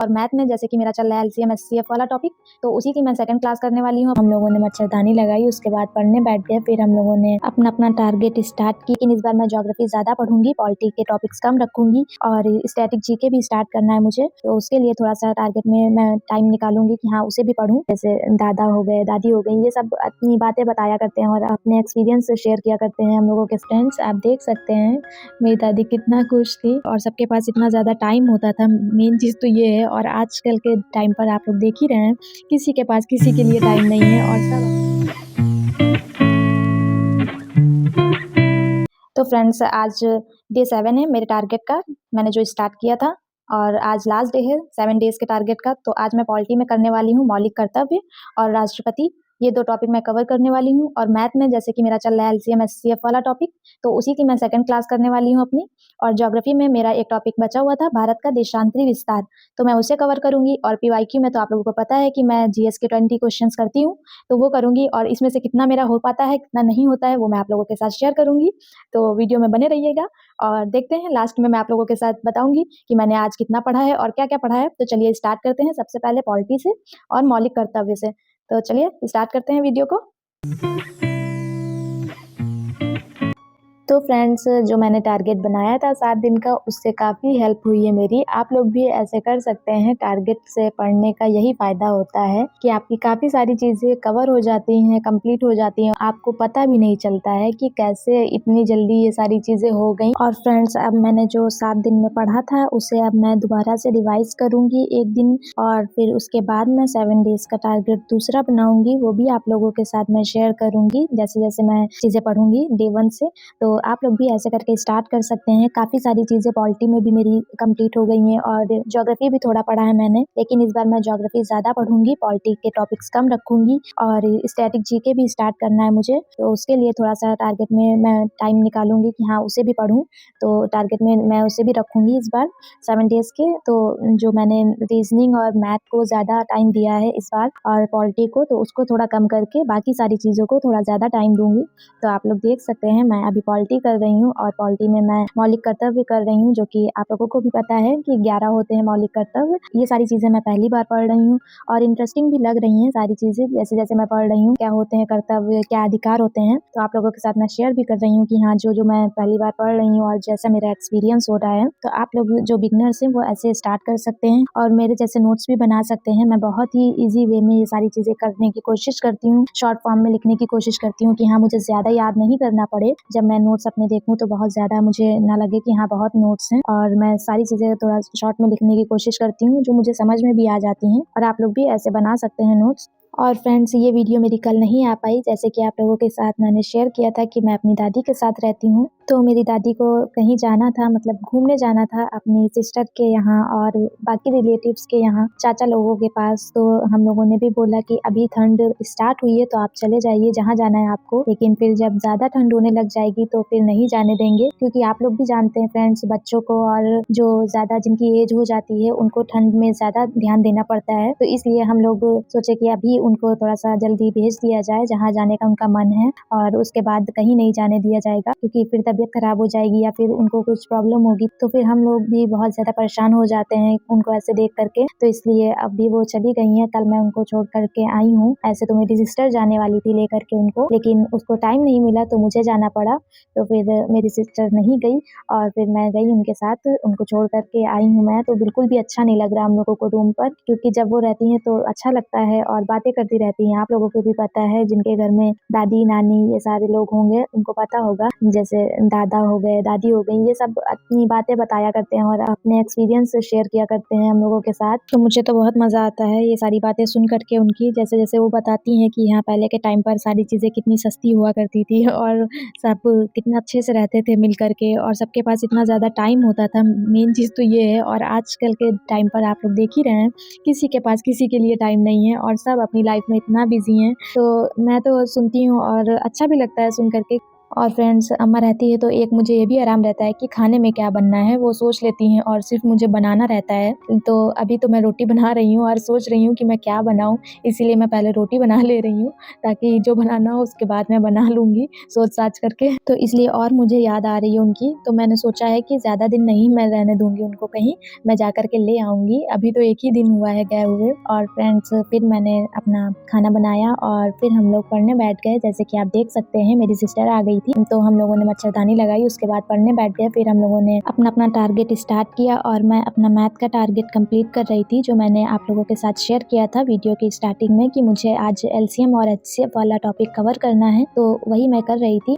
और मैथ में जैसे कि मेरा चल रहा है एलसीएम एचसीएफ वाला टॉपिक, तो उसी की मैं सेकंड क्लास करने वाली हूँ। हम लोगों ने मच्छरदानी लगाई, उसके बाद पढ़ने बैठ गए। फिर हम लोगों ने अपना अपना टारगेट स्टार्ट की। लेकिन इस बार मैं ज्योग्राफी ज़्यादा पढ़ूंगी, पॉलिटी के टॉपिक्स कम रखूंगी और स्टैटिक जीके भी स्टार्ट करना है मुझे, तो उसके लिए थोड़ा सा टारगेट में मैं टाइम निकालूंगी कि हाँ उसे भी पढ़ूँ। जैसे दादा हो गए, दादी हो गई, ये सब अपनी बातें बताया करते हैं और अपने एक्सपीरियंस शेयर किया करते हैं हम लोगों के फ्रेंड्स। आप देख सकते हैं मेरी दादी कितना खुश थी और सबके पास इतना ज़्यादा टाइम होता था। मेन चीज़ तो ये है, और आजकल के टाइम पर आप लोग देख ही रहे हैं किसी के पास किसी के लिए टाइम नहीं है। और सब तो फ्रेंड्स आज डे 7 है मेरे टारगेट का, मैंने जो स्टार्ट किया था, और आज लास्ट डे है 7 डेज के टारगेट का। तो आज मैं पॉलिटी में करने वाली हूँ मौलिक कर्तव्य और राष्ट्रपति, ये 2 टॉपिक मैं कवर करने वाली हूँ। और मैथ में जैसे कि मेरा चल रहा है एलसीएम एचसीएफ वाला टॉपिक, तो उसी की मैं सेकंड क्लास करने वाली हूँ अपनी। और ज्योग्राफी में मेरा एक टॉपिक बचा हुआ था भारत का देशांतरी विस्तार, तो मैं उसे कवर करूंगी। और पीवाईक्यू में तो आप लोगों को पता है कि मैं जीएस के 20 क्वेश्चंस करती हूँ, तो वो करूंगी। और इसमें से कितना मेरा हो पाता है कितना नहीं होता है वो मैं आप लोगों के साथ शेयर करूंगी, तो वीडियो में बने रहिएगा। और देखते हैं लास्ट में मैं आप लोगों के साथ बताऊंगी कि मैंने आज कितना पढ़ा है और क्या क्या पढ़ा है। तो चलिए स्टार्ट करते हैं, सबसे पहले पॉलिटी से और मौलिक कर्तव्य से। तो चलिए स्टार्ट करते हैं वीडियो को। तो फ्रेंड्स जो मैंने टारगेट बनाया था 7 दिन का, उससे काफ़ी हेल्प हुई है मेरी। आप लोग भी ऐसे कर सकते हैं। टारगेट से पढ़ने का यही फ़ायदा होता है कि आपकी काफ़ी सारी चीज़ें कवर हो जाती हैं, कंप्लीट हो जाती हैं, आपको पता भी नहीं चलता है कि कैसे इतनी जल्दी ये सारी चीज़ें हो गई। और फ्रेंड्स अब मैंने जो 7 दिन में पढ़ा था उसे अब मैं दोबारा से रिवाइज करूँगी एक दिन, और फिर उसके बाद मैं 7 डेज़ का टारगेट दूसरा बनाऊँगी, वो भी आप लोगों के साथ मैं शेयर करूँगी जैसे जैसे मैं चीज़ें पढ़ूँगी डे 1 से। तो आप लोग भी ऐसे करके स्टार्ट कर सकते हैं। काफ़ी सारी चीज़ें पॉलिटी में भी मेरी कंप्लीट हो गई हैं और ज्योग्राफी भी थोड़ा पढ़ा है मैंने, लेकिन इस बार मैं ज्योग्राफी ज़्यादा पढ़ूंगी, पॉलिटी के टॉपिक्स कम रखूंगी और स्टैटिक जीके भी स्टार्ट करना है मुझे, तो उसके लिए थोड़ा सा टारगेट में मैं टाइम निकालूंगी कि हाँ उसे भी पढ़ूँ। तो टारगेट में मैं उसे भी रखूंगी इस बार 7 डेज़ के। तो जो मैंने रीजनिंग और मैथ को ज़्यादा टाइम दिया है इस बार और पॉलिटी को, तो उसको थोड़ा कम करके बाकी सारी चीज़ों को थोड़ा ज़्यादा टाइम दूंगी। तो आप लोग देख सकते हैं मैं अभी पॉलिटी कर रही हूँ और पॉलिटी में मैं मौलिक कर्तव्य कर रही हूँ, जो कि आप लोगों को भी पता है कि 11 होते हैं मौलिक कर्तव्य। ये सारी चीज़ें मैं पहली बार पढ़ रही हूँ और इंटरेस्टिंग भी लग रही हैं सारी चीज़ें। जैसे जैसे मैं पढ़ रही हूँ क्या होते हैं कर्तव्य, क्या अधिकार होते हैं, तो आप लोगों के साथ मैं शेयर भी कर रही हूँ कि हाँ जो जो मैं पहली बार पढ़ रही हूँ और जैसा मेरा एक्सपीरियंस हो रहा है। तो आप लोग जो बिगनर्स हैं वो ऐसे स्टार्ट कर सकते हैं और मेरे जैसे नोट्स भी बना सकते हैं। मैं बहुत ही ईजी वे में ये सारी चीज़ें करने की कोशिश करती हूँ, शॉर्ट फॉर्म में लिखने की कोशिश करती हूँ कि हाँ मुझे ज़्यादा याद नहीं करना पड़े। जब मैं नोट्स अपने देखूँ तो बहुत ज़्यादा मुझे ना लगे कि हाँ बहुत नोट्स हैं, और मैं सारी चीज़ें थोड़ा शॉर्ट में लिखने की कोशिश करती हूँ जो मुझे समझ में भी आ जाती हैं। और आप लोग भी ऐसे बना सकते हैं नोट्स। और फ्रेंड्स ये वीडियो मेरी कल नहीं आ पाई, जैसे कि आप लोगों के साथ मैंने शेयर किया था कि मैं अपनी दादी के साथ रहती हूँ, तो मेरी दादी को कहीं जाना था, मतलब घूमने जाना था अपनी सिस्टर के यहाँ और बाकी रिलेटिव्स के यहाँ, चाचा लोगों के पास। तो हम लोगों ने भी बोला कि अभी ठंड स्टार्ट हुई है तो आप चले जाइए जहाँ जाना है आपको, लेकिन फिर जब ज़्यादा ठंड होने लग जाएगी तो फिर नहीं जाने देंगे, क्योंकि आप लोग भी जानते हैं फ्रेंड्स बच्चों को और जो ज़्यादा जिनकी एज हो जाती है उनको ठंड में ज़्यादा ध्यान देना पड़ता है। तो इसलिए हम लोग सोचे कि अभी उनको थोड़ा सा जल्दी भेज दिया जाए जहाँ जाने का उनका मन है, और उसके बाद कहीं नहीं जाने दिया जाएगा, क्योंकि फिर तबीयत खराब हो जाएगी या फिर उनको कुछ प्रॉब्लम होगी तो फिर हम लोग भी बहुत ज़्यादा परेशान हो जाते हैं उनको ऐसे देख करके। तो इसलिए अभी वो चली गई हैं, कल मैं उनको छोड़ करके आई हूँ। ऐसे तो मेरी सिस्टर जाने वाली थी लेकर के उनको, लेकिन उसको टाइम नहीं मिला तो मुझे जाना पड़ा, तो फिर मेरी सिस्टर नहीं गई और फिर मैं गई उनके साथ, उनको छोड़ करके आई हूँ मैं। तो बिल्कुल भी अच्छा नहीं लग रहा हम लोगों को रूम पर, क्योंकि जब वो रहती हैं तो अच्छा लगता है और बातें करती रहती हैं। आप लोगों को भी पता है जिनके घर में दादी नानी ये सारे लोग होंगे उनको पता होगा, जैसे दादा हो गए, दादी हो गई, ये सब अपनी बातें बताया करते हैं और अपने एक्सपीरियंस शेयर किया करते हैं हम लोगों के साथ। तो मुझे तो बहुत मज़ा आता है ये सारी बातें सुन करके उनकी, जैसे जैसे वो बताती हैं कि यहाँ पहले के टाइम पर सारी चीज़ें कितनी सस्ती हुआ करती थी और सब कितना अच्छे से रहते थे मिल करके और सबके पास इतना ज़्यादा टाइम होता था। मेन चीज़ तो ये है, और आजकल के टाइम पर आप लोग देख ही रहे हैं किसी के पास किसी के लिए टाइम नहीं है और सब अपनी लाइफ में इतना बिजी हैं। तो मैं तो सुनती हूँ और अच्छा भी लगता है सुन करके। और फ्रेंड्स अम्मा रहती है तो एक मुझे ये भी आराम रहता है कि खाने में क्या बनना है वो सोच लेती हैं और सिर्फ मुझे बनाना रहता है। तो अभी तो मैं रोटी बना रही हूँ और सोच रही हूँ कि मैं क्या बनाऊँ, इसीलिए मैं पहले रोटी बना ले रही हूँ ताकि जो बनाना हो उसके बाद मैं बना लूँगी सोच-साच करके। तो इसलिए और मुझे याद आ रही है उनकी, तो मैंने सोचा है कि ज़्यादा दिन नहीं मैं रहने दूँगी उनको कहीं, मैं जा कर के ले आऊँगी। अभी तो एक ही दिन हुआ है गए हुए। और फ्रेंड्स फिर मैंने अपना खाना बनाया और फिर हम लोग पढ़ने बैठ गए। जैसे कि आप देख सकते हैं मेरी सिस्टर आ गई थी, तो हम लोगों ने मच्छरदानी लगाई, उसके बाद पढ़ने बैठ गए। फिर हम लोगों ने अपना-अपना टारगेट स्टार्ट किया और मैं अपना मैथ का टारगेट कंप्लीट कर रही थी, जो मैंने आप लोगों के साथ शेयर किया था वीडियो की स्टार्टिंग में कि मुझे आज एलसीएम और एचसीएफ वाला टॉपिक कवर करना है, तो वही मैं कर रही थी।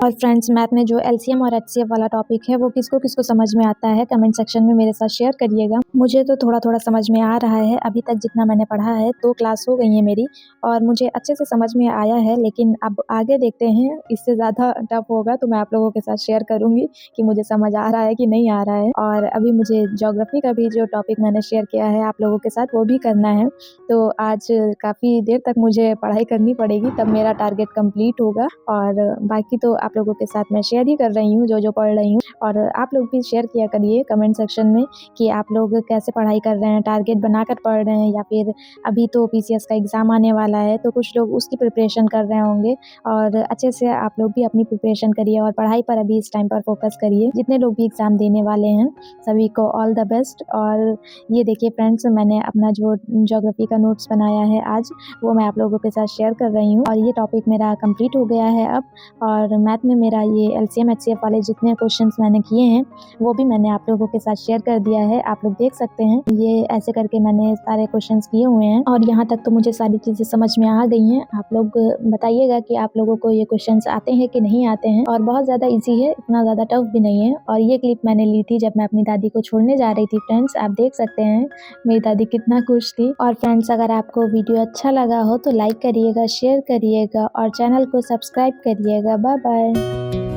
और फ्रेंड्स मैथ में जो एलसीएम और एचसीएफ वाला टॉपिक है वो किसको-किसको समझ में आता है कमेंट सेक्शन में मेरे साथ शेयर करिएगा। मुझे तो थोड़ा-थोड़ा समझ में आ रहा है, अभी तक जितना मैंने पढ़ा है 2 क्लास हो गई है मेरी और मुझे अच्छे से समझ में आया है, लेकिन अब आगे देखते हैं, इससे ज़्यादा टफ होगा तो मैं आप लोगों के साथ शेयर करूँगी कि मुझे समझ आ रहा है कि नहीं आ रहा है। और अभी मुझे ज्योग्राफी का भी जो टॉपिक मैंने शेयर किया है आप लोगों के साथ वो भी करना है, तो आज काफ़ी देर तक मुझे पढ़ाई करनी पड़ेगी तब मेरा टारगेट कंप्लीट होगा। और बाकी तो आप लोगों के साथ मैं शेयर ही कर रही हूँ जो पढ़ रही हूँ। और आप लोग भी शेयर किया करिए कमेंट सेक्शन में कि आप लोग कैसे पढ़ाई कर रहे हैं, टारगेट बनाकर पढ़ रहे हैं या फिर अभी तो पीसीएस का एग्ज़ाम आने वाला है तो कुछ लोग उसकी प्रिपरेशन कर रहे होंगे। और अच्छे से आप लोग भी अपनी प्रिपरेशन करिए और पढ़ाई पर अभी इस टाइम पर फोकस करिए। जितने लोग भी एग्ज़ाम देने वाले हैं सभी को ऑल द बेस्ट। और ये देखिए फ्रेंड्स मैंने अपना जो ज्योग्राफी का नोट्स बनाया है आज, वो मैं आप लोगों के साथ शेयर कर रही हूँ और ये टॉपिक मेरा कंप्लीट हो गया है अब। और मैथ में मेरा ये एलसीएम एचसीएफ वाले जितने क्वेश्चंस मैंने किए हैं वो भी मैंने आप लोगों के साथ शेयर कर दिया है, आप लोग देख सकते हैं। ये ऐसे करके मैंने सारे क्वेश्चंस किए हुए हैं और यहाँ तक तो मुझे सारी चीज़ें समझ में आ गई हैं। आप लोग बताइएगा कि आप लोगों को ये क्वेश्चंस आते हैं कि नहीं आते हैं। और बहुत ज़्यादा ईजी है, इतना ज़्यादा टफ भी नहीं है। और ये क्लिप मैंने ली थी जब मैं अपनी दादी को छोड़ने जा रही थी फ्रेंड्स, आप देख सकते हैं मेरी दादी कितना खुश थी। और फ्रेंड्स अगर आपको वीडियो अच्छा लगा हो तो लाइक करिएगा, शेयर करिएगा और चैनल को सब्सक्राइब करिएगा। Bye bye.